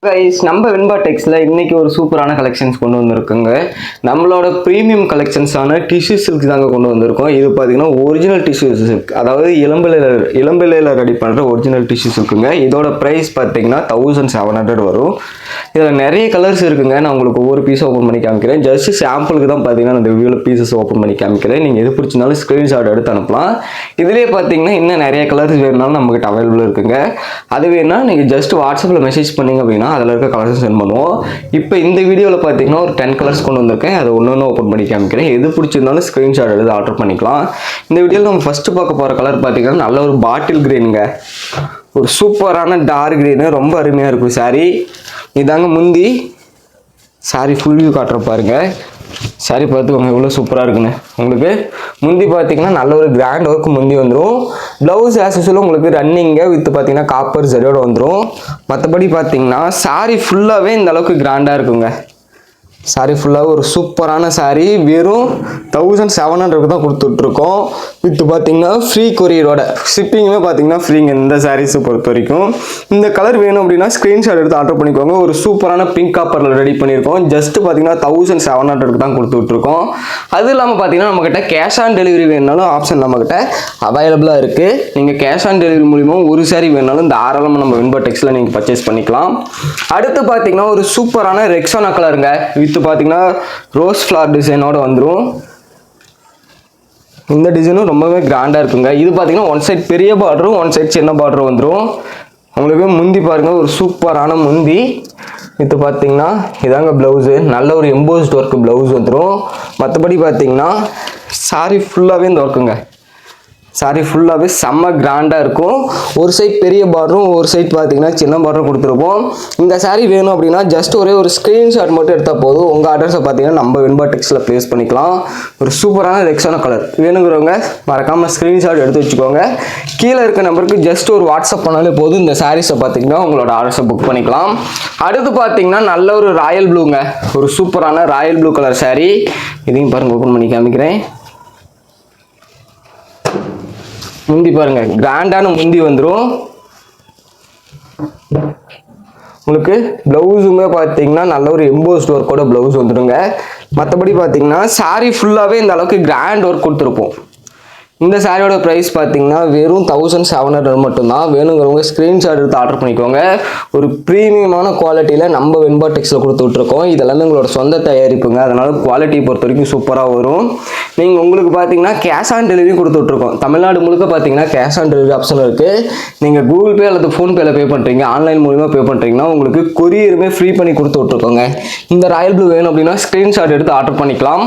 Guys நம்ம வெண்பா டெக்ஸ்ல இன்னைக்கு ஒரு சூப்பரான கலெக்ஷன்ஸ் கொண்டு வந்திருக்குங்க. நம்மளோட ப்ரீமியம் கலெக்ஷன்ஸான டிஷ்யூ சில்க் தாங்க கொண்டு வந்திருக்கோம். இது பார்த்தீங்கன்னா ஒரிஜினல் டிஷ்யூ சில்க், அதாவது இளம்பிள்ளையில ரெடி பண்ணுற ஒரிஜினல் டிஷ்யூ சில்க்குங்க. இதோட ப்ரைஸ் பார்த்தீங்கன்னா 1700 வரும். இதில் நிறைய கலர்ஸ் இருக்குங்க. நான் உங்களுக்கு ஒவ்வொரு பீஸ் ஓப்பன் பண்ணி காமிக்கிறேன். ஜஸ்ட் சாம்பிளுக்கு தான் பார்த்தீங்கன்னா இந்த ரிவ்யூவில் பீசஸ் ஓப்பன் பண்ணி காமிக்கிறேன். நீங்கள் எது பிடிச்சிருந்தாலும் ஸ்க்ரீன்ஷாட் எடுத்து அனுப்பலாம். இதுலேயே பார்த்தீங்கன்னா இன்னும் நிறைய கலர்ஸ் வேணுனாலும் நம்மகிட்ட அவைலபிள் இருக்குங்க. அது வேணா நீங்கள் ஜஸ்ட் வாட்ஸ்அப்பில் மெசேஜ் பண்ணிங்க அப்படின்னா அதில் இருக்க கலர்ஸ் சென்ட் பண்ணுவோம். இப்போ இந்த வீடியோவில் பார்த்தீங்கன்னா ஒரு 10 கலர்ஸ் கொண்டு வந்திருக்கேன். அதை ஒன்று ஓப்பன் பண்ணி காமிக்கிறேன். எது பிடிச்சிருந்தாலும் ஸ்க்ரீன்ஷாட் எடுத்து ஆர்டர் பண்ணிக்கலாம். இந்த வீடியோவில் நம்ம ஃபஸ்ட்டு பார்க்க போகிற கலர் பார்த்தீங்கன்னா நல்ல ஒரு பாட்டில் கிரீனுங்க. ஒரு சூப்பரான டார்க் கிரீனு, ரொம்ப அருமையாக இருக்கும் சாரீ. இதாங்க முந்தி. சாரீ ஃபுல் வியூ காட்டுற பாருங்க. சாரி பார்த்துக்கோங்க எவ்வளோ சூப்பராக இருக்குன்னு. உங்களுக்கு முந்தி பார்த்தீங்கன்னா நல்ல ஒரு கிராண்ட் ஒர்க் முந்தி வந்துடும். ப்ளவுஸ் ஆஸ் யூசுவல் உங்களுக்கு ரன்னிங்க வித் பார்த்தீங்கன்னா காப்பர் ஜரியோட வந்துடும். மற்றபடி பார்த்தீங்கன்னா சாரீ ஃபுல்லாகவே இந்த அளவுக்கு கிராண்டாக இருக்குங்க. சாரீ ஃபுல்லாக ஒரு சூப்பரான சாரீ. வெறும் 1700 தான் கொடுத்துட்ருக்கோம். வித்து பார்த்தீங்கன்னா ஃப்ரீ கொரியரோட ஷிப்பிங்குமே பார்த்தீங்கன்னா ஃப்ரீங்க இந்த சாரீஸை பொறுத்த வரைக்கும். இந்த கலர் வேணும் அப்படின்னா ஸ்க்ரீன்ஷாட் எடுத்து ஆர்டர் பண்ணிக்கோங்க. ஒரு சூப்பரான பிங்க் காப்பரில் ரெடி பண்ணியிருக்கோம். ஜஸ்ட் பார்த்தீங்கன்னா 1700 தான் கொடுத்துட்ருக்கோம். அது இல்லாமல் பார்த்தீங்கன்னா நம்மக்கிட்ட கேஷ் ஆன் டெலிவரி வேணுனாலும் ஆப்ஷன் நம்மக்கிட்ட அவைலபிளாக இருக்குது. நீங்கள் கேஷ் ஆன் டெலிவரி மூலிமா ஒரு சாரீ வேணாலும் தாராளமாக நம்ம வெண்பா டெக்ஸ்டில் நீங்கள் பர்ச்சேஸ் பண்ணிக்கலாம். அடுத்து பார்த்தீங்கன்னா ஒரு சூப்பரான ரெக்ஸோனா கலருங்க. வித் பார்த்தீங்கன்னா ரோஸ் ஃப்ளவர் டிசைனோட வந்துடும். இந்த டிசைனும் ரொம்பவே கிராண்டாக இருக்குங்க. இது பார்த்தீங்கன்னா ஒன் சைட் பெரிய பார்டரும் ஒன் சைட் சின்ன பார்டரும் வந்துடும். உங்களுக்கு முந்தி பாருங்க, ஒரு சூப்பரான முந்தி. இது பார்த்தீங்கன்னா இதாங்க ப்ளவுஸு. நல்ல ஒரு எம்போஸ்ட் ஒர்க்கு ப்ளவுஸ் வந்துடும். மற்றபடி பார்த்தீங்கன்னா சாரி ஃபுல்லாகவே இந்த ஒர்க்குங்க. சாரி ஃபுல்லாகவே செம்ம கிராண்டாக இருக்கும். ஒரு சைட் பெரிய பார்டரும் ஒரு சைட் பார்த்தீங்கன்னா சின்ன பார்டரும் கொடுத்துருப்போம். இந்த சாரீ வேணும் அப்படின்னா ஜஸ்ட் ஒரே ஒரு ஸ்க்ரீன்ஷாட் மட்டும் எடுத்தால் போதும். உங்கள் அட்ரஸை பார்த்தீங்கன்னா நம்ம வெண்பா டெக்ஸ்டில் ப்ளேஸ் பண்ணிக்கலாம். ஒரு சூப்பரான ரெக்ஸான கலர் வேணுங்கிறவங்க மறக்காமல் ஸ்க்ரீன்ஷாட் எடுத்து வச்சுக்கோங்க. கீழே இருக்க நம்பருக்கு ஜஸ்ட் ஒரு வாட்ஸ்அப் பண்ணாலே போதும். இந்த சாரீஸை பார்த்தீங்கன்னா உங்களோட ஆர்டர்ஸை புக் பண்ணிக்கலாம். அடுத்து பார்த்தீங்கன்னா நல்ல ஒரு ராயல் ப்ளூங்க. ஒரு சூப்பரான ராயல் ப்ளூ கலர் சாரீ. இதையும் பாருங்கள், ஓப்பன் பண்ணி காமிக்கிறேன். முந்தி பாருங்க, கிராண்டான முந்தி வந்துடும். உங்களுக்கு பிளவுஸுமே பார்த்தீங்கன்னா நல்ல ஒரு எம்போஸ்ட் ஒர்க்கோட பிளவுஸ் வந்துடுங்க. மற்றபடி பார்த்தீங்கன்னா சாரீ ஃபுல்லாகவே இந்த அளவுக்கு கிராண்ட் ஒர்க் கொடுத்துருப்போம். இந்த சாரியோட ப்ரைஸ் பார்த்தீங்கன்னா வெறும் 1700 மட்டும்தான். வேணுங்கிறவங்க ஸ்க்ரீன்ஷாட் எடுத்து ஆர்டர் பண்ணிக்கோங்க. ஒரு ப்ரீமியமான குவாலிட்டியில் நம்ம வெண்பா டெக்ஸ்டில் கொடுத்துட்ருக்கோம். இதெல்லாமே உங்களோட சொந்த தயாரிப்புங்க. அதனால் குவாலிட்டி பொறுத்த வரைக்கும் சூப்பராக வரும். நீங்கள் உங்களுக்கு பார்த்தீங்கன்னா கேஷ் ஆன் டெலிவரி கொடுத்துட்ருக்கோம். தமிழ்நாடு முழுக்க பார்த்தீங்கன்னா கேஷ் ஆன் டெலிவரி ஆப்ஷன் இருக்குது. நீங்கள் கூகுள் பே அல்லது ஃபோன்பேயில் பே பண்ணுறீங்க, ஆன்லைன் மூலிமா பே பண்ணுறீங்கன்னா உங்களுக்கு கொரியருமே ஃப்ரீ பண்ணி கொடுத்துட்ருக்கோங்க. இந்த ராயல் ப்ளூ வேணும் அப்படின்னா ஸ்க்ரீன்ஷாட் எடுத்து ஆர்டர் பண்ணிக்கலாம்.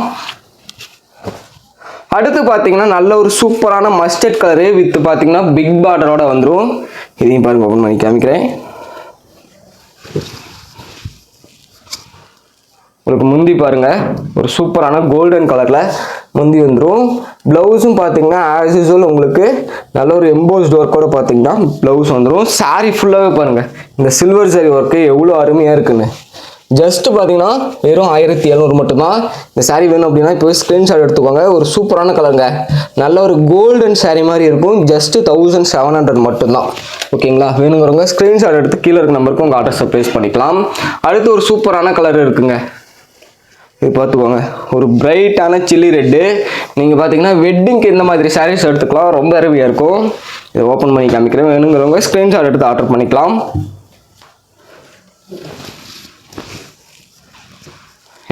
அடுத்து பார்த்தீங்கன்னா நல்ல ஒரு சூப்பரான மஸ்டர்ட் கலரு வித் பார்த்தீங்கன்னா பிக் பார்டரோட வந்துடும். இதையும் பாருங்க, ஓப்பன் பண்ணி காமிக்கிறேன். உங்களுக்கு முந்தி பாருங்க, ஒரு சூப்பரான கோல்டன் கலரில் முந்தி வந்துடும். ப்ளவுஸும் பார்த்தீங்கன்னா ஆஸ் யூசுவல் உங்களுக்கு நல்ல ஒரு எம்போஸ்ட் ஒர்க்கோட பார்த்தீங்கன்னா ப்ளவுஸ் வந்துடும். சாரீ ஃபுல்லாகவே பாருங்கள் இந்த சில்வர் சாரீ ஒர்க்கு எவ்வளோ அருமையாக இருக்குன்னு. ஜஸ்ட் பார்த்தீங்கன்னா வெறும் 1700 மட்டும்தான். இந்த சாரீ வேணும் அப்படின்னா இப்போ ஸ்க்ரீன்ஷாட் எடுத்துக்கோங்க. ஒரு சூப்பரான கலருங்க. நல்ல ஒரு கோல்டன் சாரீ மாதிரி இருக்கும். ஜஸ்ட் 1700 மட்டும்தான். ஓகேங்களா? வேணுங்கிறவங்க ஸ்க்ரீன்ஷாட் எடுத்து கீழே இருக்க நம்பருக்கு உங்கள் ஆர்டர்ஸை ப்ளேஸ் பண்ணிக்கலாம். அடுத்து ஒரு சூப்பரான கலர் இருக்குங்க. இது பார்த்துக்கோங்க, ஒரு பிரைட்டான சில்லி ரெட்டு. நீங்கள் பார்த்தீங்கன்னா வெட்டிங்க்கு இந்த மாதிரி சாரீஸ் எடுத்துக்கலாம். ரொம்ப அருமையாக இருக்கும். இதை ஓப்பன் பண்ணி காமிக்கிறேன். வேணுங்கிறவங்க ஸ்க்ரீன்ஷாட் எடுத்து ஆர்டர் பண்ணிக்கலாம்.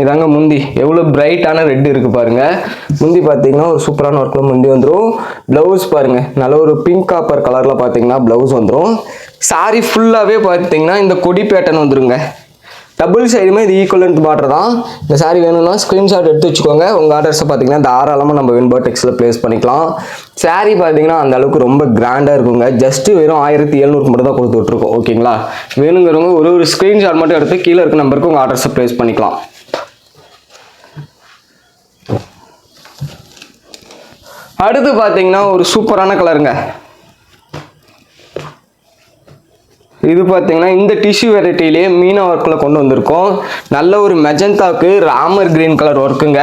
இதாங்க முந்தி. எவ்வளோ பிரைட்டான ரெட் இருக்குது பாருங்கள். முந்தி பார்த்தீங்கன்னா ஒரு சூப்பரான ஒர்க்கில் முந்தி வந்துடும். ப்ளவுஸ் பாருங்கள், நல்ல ஒரு பிங்க் காப்பர் கலரில் பார்த்தீங்கன்னா ப்ளவுஸ் வந்துடும். சாரீ ஃபுல்லாகவே பார்த்தீங்கன்னா இந்த கொடி பேட்டர்ன் வந்துடுங்க. டபுள் சைடுமே இது ஈக்குவலன்ட் பார்டர் தான். இந்த சாரீ வேணும்னா ஸ்க்ரீன்ஷாட் எடுத்து வச்சுக்கோங்க. உங்கள் ஆர்டர்ஸை பார்த்தீங்கன்னா தாராளமாக நம்ம வெண்பா டெக்ஸ்டில் ப்ளேஸ் பண்ணிக்கலாம். சாரீ பார்த்தீங்கன்னா அந்த அளவுக்கு ரொம்ப கிராண்டாக இருக்குங்க. ஜஸ்ட்டு வெறும் 1700 மட்டும் தான் கொடுத்துட்ருக்கோம். ஓகேங்களா? வேணுங்கிறவங்க ஒரு ஸ்க்ரீன்ஷாட் மட்டும் எடுத்து கீழே இருக்க நம்பருக்கு உங்கள் ஆர்டர்ஸை ப்ளேஸ் பண்ணிக்கலாம். அடுத்து பார்த்தீங்கன்னா ஒரு சூப்பரான கலருங்க. இது பார்த்தீங்கன்னா இந்த டிஷ்யூ வெரைட்டிலேயே மீனா ஒர்க்கில் கொண்டு வந்திருக்கோம். நல்ல ஒரு மெஜந்தாவுக்கு ராமர் கிரீன் கலர் ஒர்க்குங்க.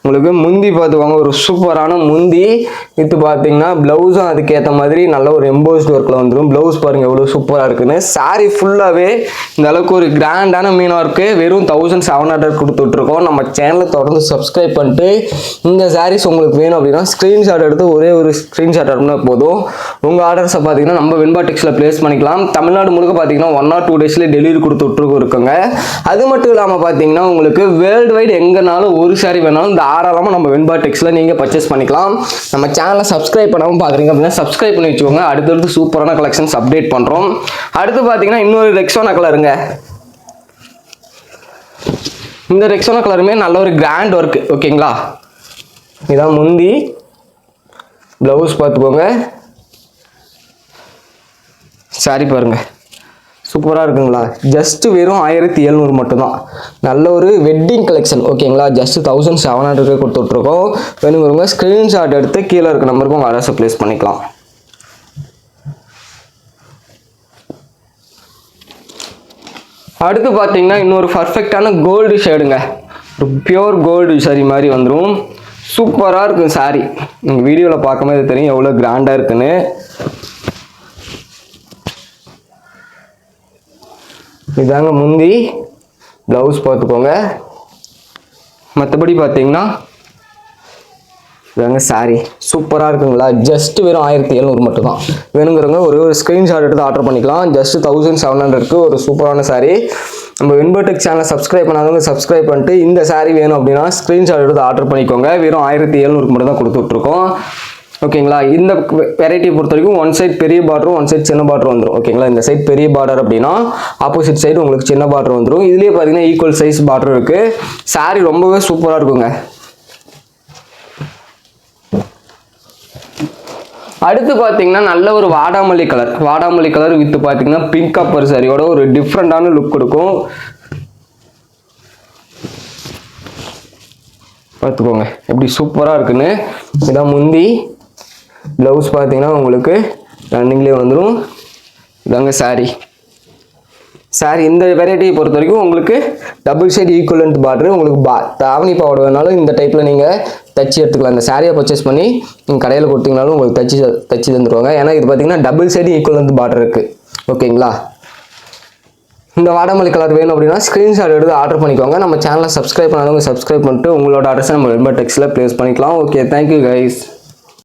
உங்களுக்கு முந்தி பார்த்துக்கோங்க, ஒரு சூப்பரான முந்தி. இது பார்த்தீங்கன்னா ப்ளவுஸும் அதுக்கேற்ற மாதிரி நல்ல ஒரு எம்போஸ்ட் ஒர்க்கில் வந்துடும். ப்ளவுஸ் பாருங்கள் எவ்வளோ சூப்பராக இருக்குன்னு. சாரீ ஃபுல்லாகவே இந்த அளவுக்கு ஒரு கிராண்டான மீனா ஒர்க்கு வெறும் 1700 கொடுத்துட்ருக்கோம். நம்ம சேனலை தொடர்ந்து சப்ஸ்கிரைப் பண்ணிட்டு இந்த சாரீஸ் உங்களுக்கு வேணும் அப்படின்னா ஸ்க்ரீன்ஷாட் எடுத்து ஒரே ஒரு ஸ்க்ரீன்ஷாட் எடுத்துனா போதும். உங்கள் ஆர்டர்ஸை பார்த்தீங்கன்னா நம்ம வெண்பா டெக்ஸில் ப்ளேஸ் பண்ணிக்கலாம். தமிழ்நாடு முழுக்க பார்த்தீங்கன்னா 1 or 2 daysல டெலிவரி கொடுத்துட்ருக்கோம் இருக்குங்க. அது மட்டும் இல்லாமல் பார்த்தீங்கன்னா உங்களுக்கு வேர்ல்டு வைட் எங்கேனாலும் ஒரு சாரி வேணாலும் தாராளமாக நம்ம வெண்பா டெக்ஸில் நீங்கள் பர்ச்சேஸ் பண்ணிக்கலாம். நம்ம சேனலை சப்ஸ்கிரைப் பண்ணாமல் பார்க்குறீங்க அப்படின்னா சப்ஸ்கிரைப் பண்ணி வச்சுக்கோங்க. அடுத்தடுத்து சூப்பரான கலெக்ஷன்ஸ் அப்டேட் பண்ணுறோம். அடுத்து பார்த்தீங்கன்னா இன்னொரு ரெக்ஸோனா கலருங்க. இந்த ரெக்ஸோனா கலருமே நல்ல ஒரு கிராண்ட் ஒர்க். ஓகேங்களா, இதான் முந்தி. ப்ளவுஸ் பார்த்துக்கோங்க. சாரி பாருங்கள் சூப்பராக இருக்குங்களா. ஜஸ்ட் வெறும் 1700 மட்டும்தான். நல்ல ஒரு வெட்டிங் கலெக்ஷன். ஓகேங்களா, ஜஸ்ட் 1700 கொடுத்துட்ருக்கோம். வேணுங்கிறவங்க ஸ்க்ரீன்ஷாட் எடுத்து கீழே இருக்க நம்பருக்கு உங்கள் அட்ரஸை ப்ளேஸ் பண்ணிக்கலாம். அடுத்து பார்த்தீங்கன்னா இன்னொரு பர்ஃபெக்டான கோல்டு ஷேடுங்க. ஒரு பியோர் கோல்டு சாரி மாதிரி வந்துடும். சூப்பராக இருக்கும் சாரி. நீங்கள் வீடியோவில் பார்க்கும்போது தெரியும் எவ்வளோ கிராண்டாக இருக்குன்னு. இதாங்க முந்தி. ப்ளவுஸ் பார்த்துக்கோங்க. மற்றபடி பார்த்தீங்கன்னா இதாங்க சாரி. சூப்பராக இருக்குங்களா. ஜஸ்ட் வெறும் 1700 மட்டும்தான். வேணுங்கிறவங்க ஒரு ஸ்க்ரீன்ஷாட் எடுத்து ஆர்டர் பண்ணிக்கலாம். ஜஸ்ட் 1700க்கு ஒரு சூப்பரான சாரி. நம்ம வெண்பா டெக் சேனலை சப்ஸ்கிரைப் பண்ணாதவங்க சப்ஸ்கிரைப் பண்ணிட்டு இந்த சாரி வேணும் அப்படின்னா ஸ்க்ரீன்ஷாட் எடுத்து ஆர்டர் பண்ணிக்கோங்க. வெறும் 1700 மட்டும் தான் கொடுத்துட்ருக்கோம். ஓகேங்களா, இந்த வெரைட்டியை பொறுத்த வரைக்கும் ஒன் சைட் பெரிய பார்டரும் ஒன் சைட் சின்ன பார்டர் வந்துடும். ஓகேங்களா, இந்த சைட் பெரிய பார்டர் அப்படின்னா ஆப்போசிட் சைடு உங்களுக்கு சின்ன பார்டர் வந்துடும். இதுலேயே பார்த்தீங்கன்னா ஈக்குவல் சைஸ் பார்டர் இருக்குது. சாரி ரொம்பவே சூப்பராக இருக்குங்க. அடுத்து பார்த்தீங்கன்னா நல்ல ஒரு வாடாமல்லி கலர். வாடாமல்லி கலர் வித் பார்த்தீங்கன்னா பிங்க் கப்பர் சாரியோட ஒரு டிஃப்ரெண்டான லுக் கொடுக்கும். பார்த்துக்கோங்க எப்படி சூப்பராக இருக்குன்னு. இதான் முந்தி. ப்ளவுஸ் பார்த்தீங்கன்னா உங்களுக்கு ரன்னிங்லேயே வந்துடும். இதாங்க சாரி. சாரி இந்த வெரைட்டியை பொறுத்த வரைக்கும் உங்களுக்கு டபுள் சைடு ஈக்குவலண்ட் பார்டர். உங்களுக்கு தாவணி பாவாடை வேணாலும் இந்த டைப்பில் நீங்கள் தச்சு எடுத்துக்கலாம். இந்த சாரியை பர்ச்சேஸ் பண்ணி நீங்கள் கடையில் கொடுத்தீங்கனாலும் உங்களுக்கு தச்சு தந்துடுவாங்க. ஏன்னா இது பார்த்தீங்கன்னா டபுள் சைடு ஈக்குவலண்ட் பார்டர் இருக்குது. ஓகேங்களா, இந்த வாடாமல்லி கலர் வேணும் அப்படின்னா ஸ்க்ரீன்ஷாட் எடுத்து ஆர்டர் பண்ணிக்கோங்க. நம்ம சேனலை சப்ஸ்கிரைப் பண்ணாதவங்க சப்ஸ்கிரைப் பண்ணிட்டு உங்களோட அட்ரஸை நம்ம வெண்பா டெக்ஸில் ப்ளேஸ் பண்ணிக்கலாம். Okay, thank you guys.